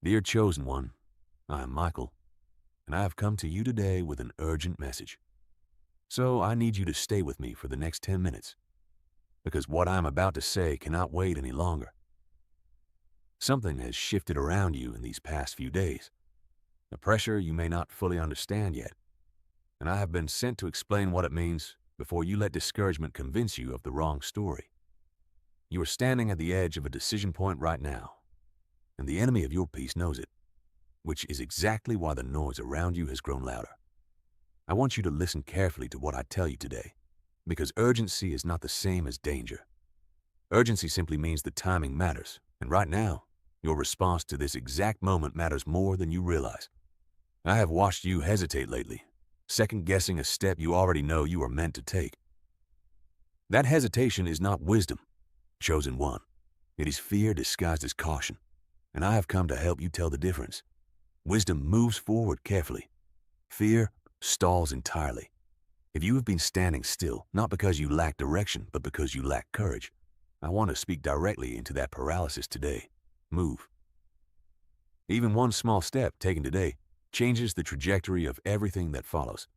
Dear Chosen One, I am Michael, and I have come to you today with an urgent message. So I need you to stay with me for the next 10 minutes, because what I am about to say cannot wait any longer. Something has shifted around you in these past few days, a pressure you may not fully understand yet, and I have been sent to explain what it means before you let discouragement convince you of the wrong story. You are standing at the edge of a decision point right now, and the enemy of your peace knows it, which is exactly why the noise around you has grown louder. I want you to listen carefully to what I tell you today, because urgency is not the same as danger. Urgency simply means the timing matters, and right now, your response to this exact moment matters more than you realize. I have watched you hesitate lately, second-guessing a step you already know you are meant to take. That hesitation is not wisdom, Chosen One. It is fear disguised as caution, and I have come to help you tell the difference. Wisdom moves forward carefully. Fear stalls entirely. If you have been standing still, not because you lack direction, but because you lack courage, I want to speak directly into that paralysis today. Move. Even one small step taken today changes the trajectory of everything that follows.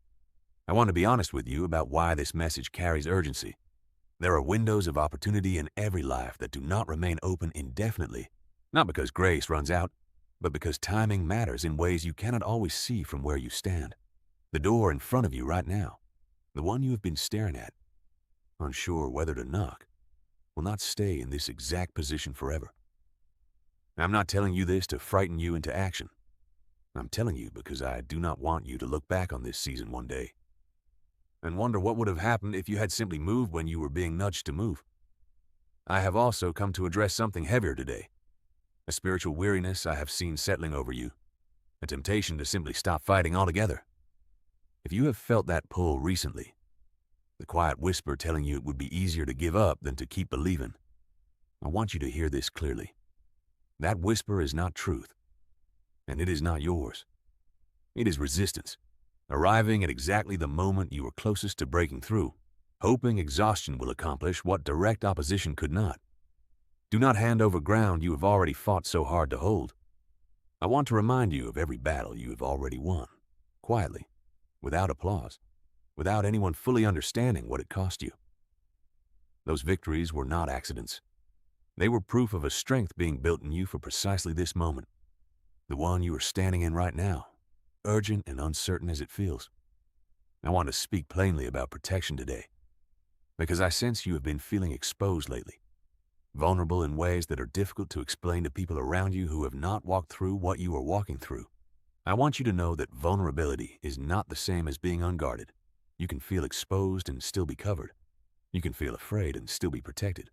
I want to be honest with you about why this message carries urgency. There are windows of opportunity in every life that do not remain open indefinitely, not because grace runs out, but because timing matters in ways you cannot always see from where you stand. The door in front of you right now, the one you have been staring at, unsure whether to knock, will not stay in this exact position forever. I'm not telling you this to frighten you into action. I'm telling you because I do not want you to look back on this season one day and wonder what would have happened if you had simply moved when you were being nudged to move. I have also come to address something heavier today, a spiritual weariness I have seen settling over you, a temptation to simply stop fighting altogether. If you have felt that pull recently, the quiet whisper telling you it would be easier to give up than to keep believing, I want you to hear this clearly. That whisper is not truth, and it is not yours. It is resistance, arriving at exactly the moment you are closest to breaking through, hoping exhaustion will accomplish what direct opposition could not. Do not hand over ground you have already fought so hard to hold. I want to remind you of every battle you have already won, quietly, without applause, without anyone fully understanding what it cost you. Those victories were not accidents. They were proof of a strength being built in you for precisely this moment, the one you are standing in right now, urgent and uncertain as it feels. I want to speak plainly about protection today, because I sense you have been feeling exposed lately, vulnerable in ways that are difficult to explain to people around you who have not walked through what you are walking through. I want you to know that vulnerability is not the same as being unguarded. You can feel exposed and still be covered. You can feel afraid and still be protected.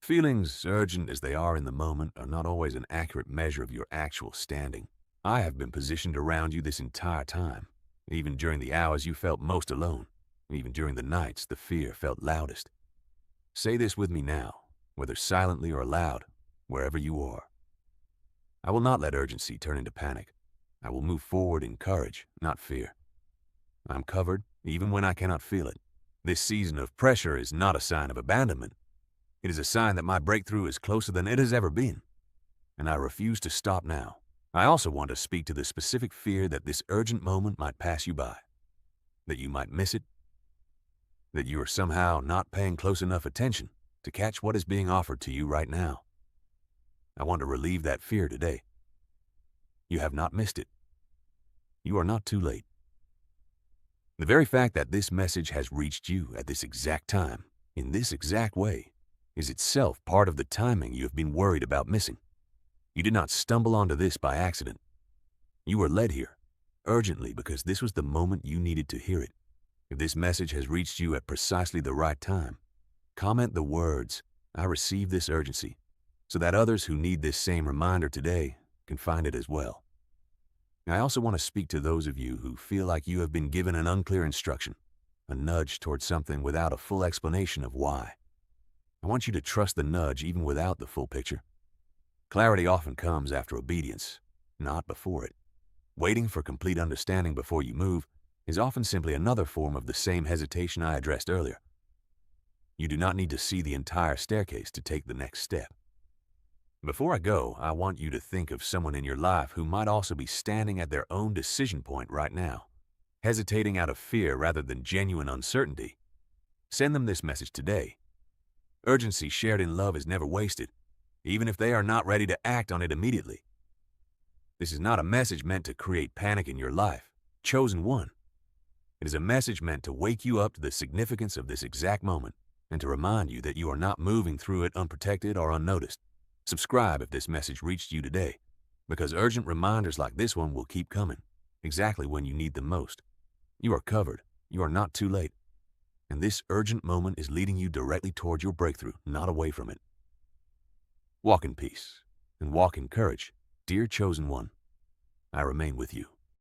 Feelings, urgent as they are in the moment, are not always an accurate measure of your actual standing. I have been positioned around you this entire time, even during the hours you felt most alone, even during the nights the fear felt loudest. Say this with me now, whether silently or aloud, wherever you are. I will not let urgency turn into panic. I will move forward in courage, not fear. I am covered, even when I cannot feel it. This season of pressure is not a sign of abandonment. It is a sign that my breakthrough is closer than it has ever been, and I refuse to stop now. I also want to speak to the specific fear that this urgent moment might pass you by, that you might miss it, that you are somehow not paying close enough attention to catch what is being offered to you right now. I want to relieve that fear today. You have not missed it. You are not too late. The very fact that this message has reached you at this exact time, in this exact way, is itself part of the timing you have been worried about missing. You did not stumble onto this by accident. You were led here, urgently, because this was the moment you needed to hear it. If this message has reached you at precisely the right time, comment the words, "I receive this urgency," so that others who need this same reminder today can find it as well. I also want to speak to those of you who feel like you have been given an unclear instruction, a nudge towards something without a full explanation of why. I want you to trust the nudge even without the full picture. Clarity often comes after obedience, not before it. Waiting for complete understanding before you move is often simply another form of the same hesitation I addressed earlier. You do not need to see the entire staircase to take the next step. Before I go, I want you to think of someone in your life who might also be standing at their own decision point right now, hesitating out of fear rather than genuine uncertainty. Send them this message today. Urgency shared in love is never wasted, even if they are not ready to act on it immediately. This is not a message meant to create panic in your life, chosen one. It is a message meant to wake you up to the significance of this exact moment and to remind you that you are not moving through it unprotected or unnoticed. Subscribe if this message reached you today, because urgent reminders like this one will keep coming, exactly when you need them most. You are covered. You are not too late. And this urgent moment is leading you directly towards your breakthrough, not away from it. Walk in peace and walk in courage, dear chosen one. I remain with you.